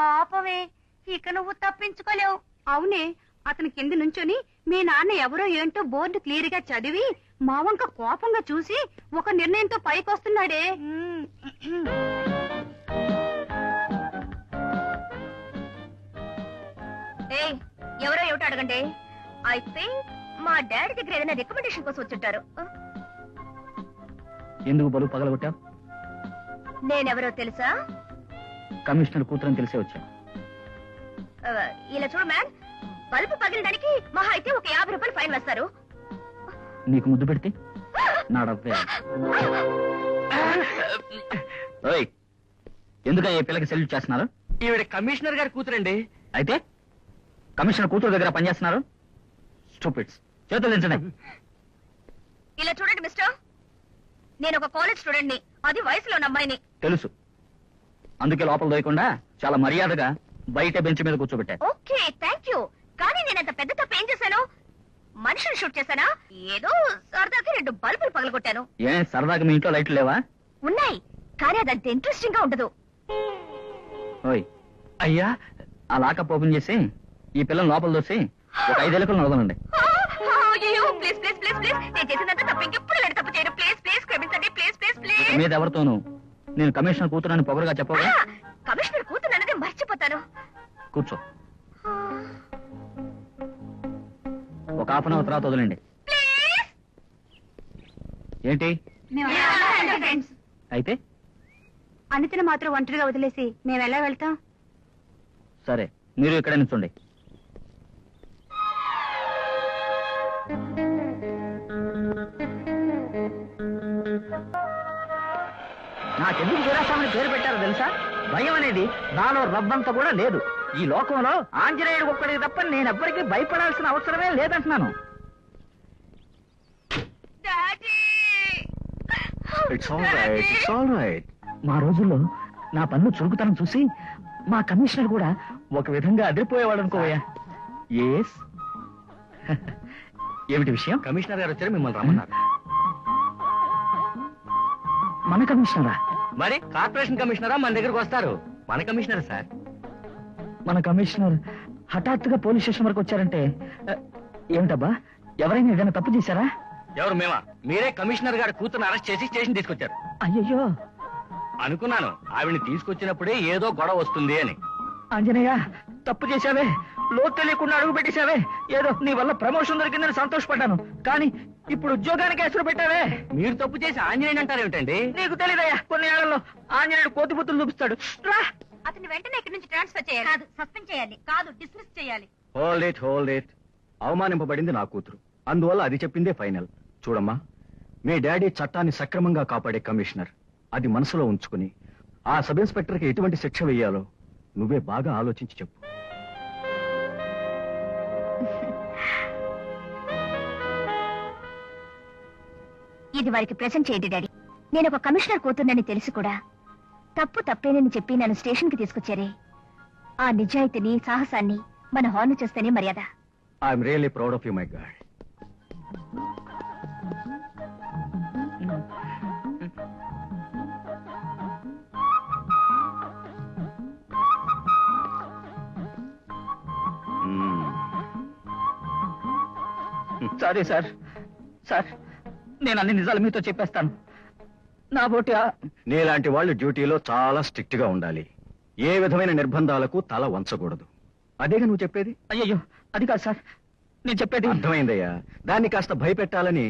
పాపమే, ఇక నువ్వు తప్పించుకోలేవు. అవునే, అతని కింద నుంచొని మీ నాన్న ఎవరో ఏంటో బోర్డు క్లియర్ గా చదివి మా వంక కోపంగా చూసి ఒక నిర్ణయంతో పైకొస్తున్నాడే. ఎవరో ఏమిటో అడగండి. ఐ థింక్ మా డాడీ దగ్గర ఏదైనా రికమెండేషన్ కోసం వచ్చుంటారు. ఎందుకు బలుపు పగలగొట్టావు? నేనెవరో తెలుసా? కమిషనర్ కూతురని తెలిసే వచ్చా. ఇలా చూడు మ్యాన్, బల్బు పగిలడానికి మహా అయితే ఒక 50 రూపాయలు ఫైన్ వేస్తారు. నీకు ముద్దు పెడితే నా డబ్బే. ఎందుకని ఈ పిల్లకి సెల్యూట్ చేస్తున్నారు? ఈవిడ కమిషనర్ గారి కూతురండి. అయితే కమిషనర్ కూతురు దగ్గర పనిచేస్తున్నారు. స్టూపిడ్స్, చేతులు దించండి. ఇలా చూడండి మిస్టర్, నేను ఒక కాలేజ్ స్టూడెంట్ ని, అది వయసులో ఉన్న అమ్మాయిని. తెలుసు, అందుకే లోపల దోయకుండా చాలా మర్యాదగా బయట బెంచ్ మీద కూర్చోబెట్టారు. Okay, thank you. కానీ నేనంత పెద్ద తప్పు ఏం చేశాను? మనిషిని షూట్ చేశానా? ఏదో సరదాకి 2 బల్బులు పగలగొట్టాను. ఏ సరదాగా మీ ఇంట్లో లైట్లు లేవా? ఉన్నాయి, కానీ అదంత ఇంట్రెస్టింగ్ గా ఉండదు. ఓయ్ అయ్యా, ఆ లాకప్ ఓపెన్ చేసి ఈ పిల్లలు లోపల దోసి ఒక 5 ఎలుకలు నడవనండి. ప్లీజ్ ప్లీజ్ ప్లీజ్ ప్లీజ్, నేను చేసినంత తప్పు ఇంకెప్పుడు ఇలాంటి తప్పు చేయను. ప్లీజ్ ప్లీజ్ క్షమించండి. Please please please. మీద ఎవరితోనూ నేను కమిషనర్ కూతురని పొగరుగా చెప్పగా? కమిషనర్ కూతురు అన్నది మర్చిపోతాను. కూర్చో, ఒక హాఫ్ అన్ అవర్ తర్వాత వదిలేండి. ఏంటి అయితే? అనితను మాత్రం ఒంటరిగా వదిలేసి మేము ఎలా వెళ్తాం? సరే, మీరు ఇక్కడే నిల్చోండి. నాకెందుకు వీరాస్వామిని పేరు పెట్టారో తెలుసా? భయం అనేది నాలో రవ్వంత కూడా లేదు. ఈ లోకంలో ఆంజనేయుడు ఒక్కడికి తప్ప నేనెవ్వరికీ భయపడాల్సిన అవసరమే లేదంటున్నాను. మా రోజుల్లో నా పన్ను చురుకుతనం చూసి మా కమిషనర్ కూడా ఒక విధంగా అదిరిపోయేవాడు అనుకోవయ్యా. ఎస్, ఏమిటి విషయం? కమిషనర్ గారు వచ్చారు, మిమ్మల్ని రమ్మన్నారు. మన కమిషనరా? మరి కార్పొరేషన్ కమిషనరా మన దగ్గరకు వస్తారు? మన కమిషనర్ సార్. మన కమిషనర్ హఠాత్తుగా పోలీస్ స్టేషన్ వరకు వచ్చారంటే ఏమిటబ్బా? ఎవరైనా ఏదైనా తప్పు చేశారా? ఎవరు? మేమా? మీరే కమిషనర్ గారి కూతురు అరెస్ట్ చేసి స్టేషన్ తీసుకొచ్చారు. అయ్యయ్యో, అనుకున్నాను ఆవిడ్ని తీసుకొచ్చినప్పుడే ఏదో గొడవ వస్తుంది అని. ఆంజనేయ, తప్పు చేశావే, లోతు తెలియకుండా అడుగు పెట్టేశావే. ఏదో నీ వల్ల ప్రమోషన్ దొరికిందని సంతోషపడ్డాను, కానీ ఇప్పుడు ఉద్యోగానికి ఎసురు పెట్టావే. మీరు తప్పు చేసి ఆంజనేయుడు అంటారేమిటండి? నీకు తెలియదయ్యా, కొన్ని ఏళ్లలో ఆంజనేయుడు కోతిపుత్తులు చూపిస్తాడు. అతని వెంటనే ఇక్కడి నుంచి ట్రాన్స్ఫర్ చేయాలి. కాదు, సస్పెండ్ చేయాలి. కాదు, డిస్మిస్ చేయాలి. Hold it. అవమానింపబడింది నా కూతురు, అందువల్ల అది చెప్పిందే ఫైనల్. చూడమ్మా, మీ డాడీ చట్టాన్ని సక్రమంగా కాపాడే కమిషనర్. అది మనసులో ఉంచుకుని ఆ సబ్ ఇన్స్పెక్టర్కి ఎటువంటి శిక్ష వేయాలో నువ్వే బాగా ఆలోచించి చెప్పు. ఇది వారికి ప్రెజెంట్ చేయండి డాడీ. నేను ఒక కమిషనర్ కూతుర్నని తెలిసి కూడా తప్పేనని చెప్పి నన్ను స్టేషన్ కి తీసుకొచ్చారే, ఆ నిజాయితీని, సాహసాన్ని మన హార్న్ చేస్తేనే మర్యాద. I'm really proud of you my God. Sorry sir, నేను అన్ని నిజాలు మీతో చెప్పేస్తాను. నా బోటి నీలాంటి వాళ్ళు డ్యూటీలో చాలా స్ట్రిక్ట్ గా ఉండాలి. ఏ విధమైన నిర్బంధాలకు తల వంచకూడదు. అదేగా నువ్వు చెప్పేది? అయ్యయ్యో, అది కాదు సార్ నేను చెప్పేది. అర్థమైందయ్యా, దాన్ని కాస్త భయపెట్టాలని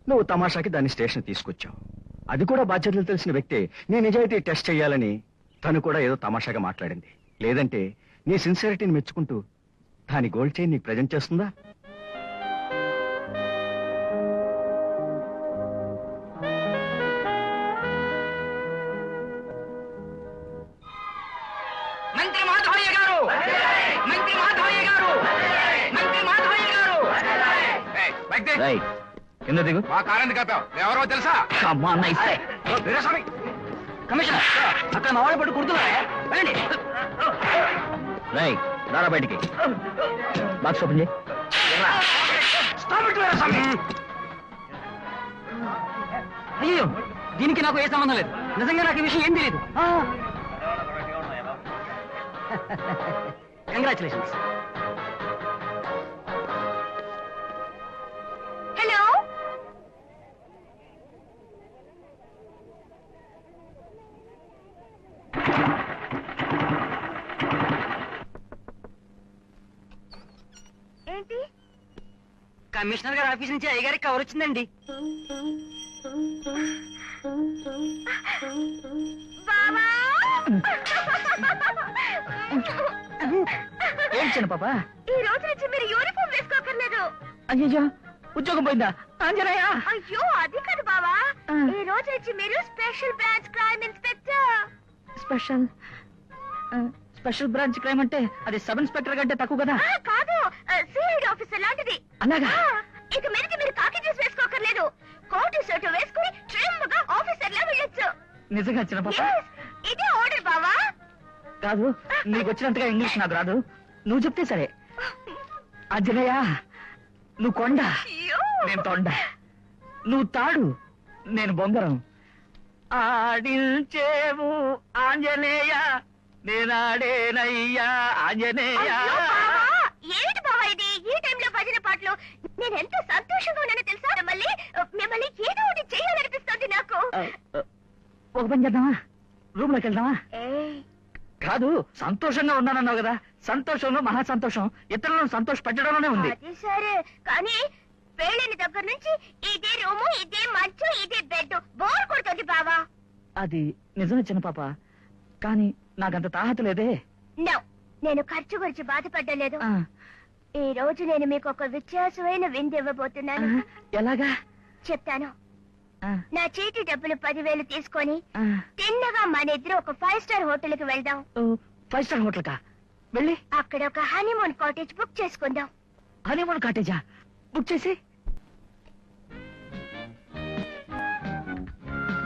నువ్వు తమాషాకి దాన్ని స్టేషన్ తీసుకొచ్చావు. అది కూడా బాధ్యతలు తెలిసిన వ్యక్తే నీ నిజాయితీ టెస్ట్ చేయాలని తను కూడా ఏదో తమాషాగా మాట్లాడింది. లేదంటే నీ సిన్సియరిటీని మెచ్చుకుంటూ దాని గోల్డ్ చైన్ నీకు ప్రజెంట్ చేస్తుందా? కింద దిగు. మా కారణం కాపావు, ఎవరో తెలుసా? కమిషనర్, అక్కడ మా వాడు పట్టు కుడుతున్నారా? దారా బయటికి. బాక్స్ ఓపెన్ చేయి. అయ్యో, దీనికి నాకు ఏ సంబంధం లేదు. నిజంగా నాకు ఈ విషయం ఏం తెలియదు. కంగ్రాచులేషన్స్. హలో, ఏంటి? కమిషనర్ గారి ఆఫీస్ నుంచి అయ్యగారికి కవర్ వచ్చిందండి. ఏం చిన్న పాప, ఈ రోజు నుంచి మీరు యూనిఫామ్ వేసుకోకర్లేదు. అయ్యో ఉద్యోగం పోయిందా ఆంజనేయ? అయ్యో అది కాదు బావా, ఈ రోజు నుంచి మీరు special branch crime inspector. Special branch crime అంటే అది సబ్ ఇన్స్పెక్టర్ కంటే తక్కువ కదా? కాదు, సిఐడి ఆఫీసర్ లాంటిది. అలాగా? ఇక మీదకి మీరు కాకి డ్రెస్ వేసుకోకర్లేదు. కోటు షర్ట్ వేసుకుని ట్రిమ్ గా ఆఫీసర్ లా వెళ్ళొచ్చు. నిజంగా చిన్న పాప? ఇదే ఆర్డర్ బావా. కాదు, నీకు వచ్చినంతగా ఇంగ్లీష్ నాకు రాదు, నువ్వు చెప్తే సరే. ఆంజనేయ, నువ్వు కొండ, నేను తొండ, నువ్వు తాడు, నేను బొంగరం. ఆడించేవు ఆంజనేయ, నేనాడేనయ్యా ఆంజనేయ. ఏంటి బావా ఇది ఈ టైంలో భజన పాటలు? నేను ఎంత సంతోషంగా ఉన్నానో తెలుసా? మిమ్మల్ని ఏదో ఒకటి చేయాలనిపిస్తుంది నాకు. ఒక పని చేద్దామా, రూమ్ లోకి వెళ్దామా? కాదు, సంతోషంగా ఉన్నానన్నావు కదా, సంతోషంలో మహా సంతోషం ఇతరులను సంతోష పెట్టడంలోనే ఉంది. అది సరే, కానీ పెళ్ళైన దగ్గర నుంచి ఇదే రూము, ఇదే మంచం, ఇదే బెడ్, బోర్ కొడుతుంది బావా. అది నిజమే చిన్న పాప, కానీ నాకంత తాహత లేదే. నేను ఖర్చు గురించి బాధపడ్డలేదు. ఈ రోజు నేను మీకు ఒక వ్యత్యాసమైన విందు ఇవ్వబోతున్నాను. ఎలాగా? చెప్తాను. నా చీటి డబ్బులు 10,000 తీసుకొని తిన్నగా మన ఇద్దరు ఒక 5 స్టార్ హోటల్ కి వెళ్దాం. 5 స్టార్ హోటల్ కా వెళ్ళి అక్కడ ఒక హనీమూన్ కాటేజ్ బుక్ చేసుకుందాం. హనీమూన్ కాటేజా బుక్ చేసి?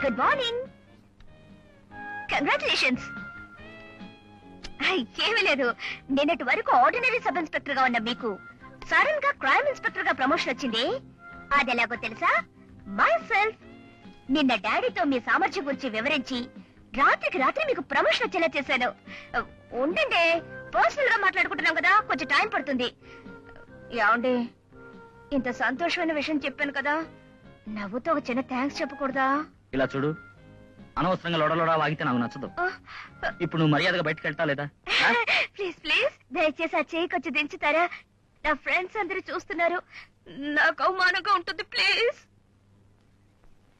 Good morning, congratulations. ఏమీ లేదు, నిన్నటి వరకు ఆర్డినరీ సబ్ ఇన్స్పెక్టర్ గా ఉన్న మీకు సడన్ గా క్రైమ్ ఇన్స్పెక్టర్ గా ప్రమోషన్ వచ్చింది. అది ఎలాగో తెలుసా? My self. నిన్న డాడీతో మీ సామర్థ్యం గురించి వివరించి రాత్రికి రాత్రి మీకు ప్రమోషన్ వచ్చేలా చేశాను. ఉండండి, పర్సనల్ గా మాట్లాడుకుంటున్నాం కదా, కొంచెం టైం పడుతుంది. ఏమండి, ఇంత సంతోషమైన విషయం చెప్పాను కదా, నవ్వుతో ఒక చిన్న థ్యాంక్స్ చెప్పకూడదా? ఇలా చూడు, అనవసరంగా లొడలోడా వాగితే నాకు నచ్చదు. ఇప్పుడు నువ్వు మర్యాదగా బయటకు వెళ్తా లేదా? ప్లీజ్ ప్లీజ్, దయచేసి ఆ చేయి కొంచెం దించుతారా? నా ఫ్రెండ్స్ అందరూ చూస్తున్నారు, నాకు అవమానంగా ఉంటుంది. ప్లీజ్.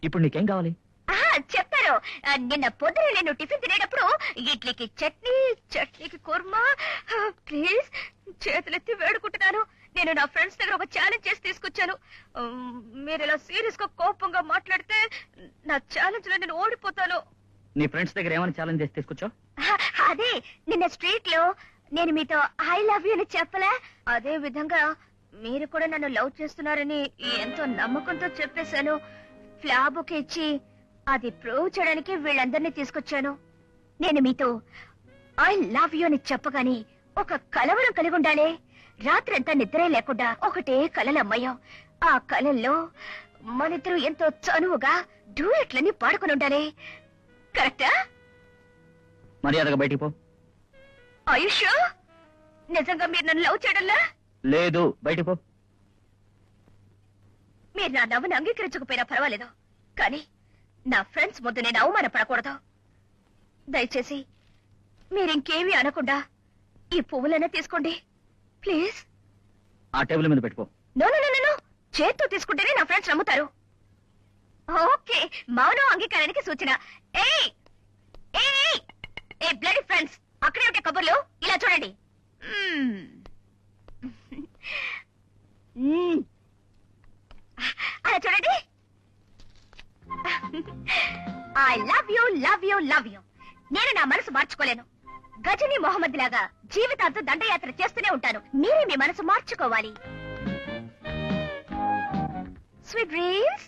ఇప్పుడు నీకేం కావాలి? చెప్తారు. నిన్న పొద్దున నేను టిఫిన్ తినేటప్పుడు ఇడ్లీకి చట్నీ, చట్నీకి కుర్మా. ప్లీజ్, చేతులెత్తి వేడుకుంటున్నాను. నేను నా ఫ్రెండ్స్ దగ్గర ఒక ఛాలెంజ్ చేసి తీసుకొచ్చాను. మీరు ఇలా సీరియస్ గా కోపంగా మాట్లాడితే నా ఛాలెంజ్ లో నేను ఓడిపోతాను. నీ ఫ్రెండ్స్ దగ్గర ఏమైనా ఛాలెంజ్ చేసి తీసుకొచ్చావు? అదే, నిన్న స్ట్రీట్ లో నేను మీతో ఐ లవ్ యూ అని చెప్పలే, అదే విధంగా మీరు కూడా నన్ను లవ్ చేస్తున్నారని ఎంతో నమ్మకంతో చెప్పేశాను. ఫ్లాబుకి ఇచ్చి అది ప్రూవ్ చేయడానికి వీళ్ళందరినీ తీసుకొచ్చాను. నేను మీతో ఐ లవ్ యూ అని చెప్పగాని ఒక కలవరం కలిగి ఉండాలి. రాత్రంతా నిద్రే లేకుండా ఒకటే కలలమ్మయ్యాం. ఆ కలల్లో మనిద్దరు ఎంతో చనువుగా డ్యూయెట్లని పాడుకుని ఉండాలి. కరెక్టా? మర్యాదగా బయటికి పో. ఆయుష్, నిజంగా మీరు నన్ను లవ్ చేయడంలా? లేదు, బయటికి పో. మీరు నా నవ్వును అంగీకరించకపోయినా పర్వాలేదు, కానీ నా ఫ్రెండ్స్ ముందు నేను అవమానపడకూడదు. దయచేసి మీరింకేమీ అనకుండా ఈ పువ్వులైనా తీసుకోండి ప్లీజ్. ఆ టేబుల్ మీద పెట్టుకో. నో నో నో నో, చేత్తో తీసుకుంటేనే నా ఫ్రెండ్స్ నమ్ముతారు. ఓకే, మౌనం అంగీకారానికి సూచన. ఏయ్ ఏయ్ ఏ బ్లడీ ఫ్రెండ్స్, అక్కడే ఉంటే కబుర్లు ఇలా చూడండి. అలా చూడండి. I love you love you love you. నేను నా మనసు మార్చుకోలేను. గజని మొహమ్మద్ లాగా జీవితాంతం దండయాత్ర చేస్తూనే ఉంటాను. మీరే మీ మనసు మార్చుకోవాలి. Sweet dreams.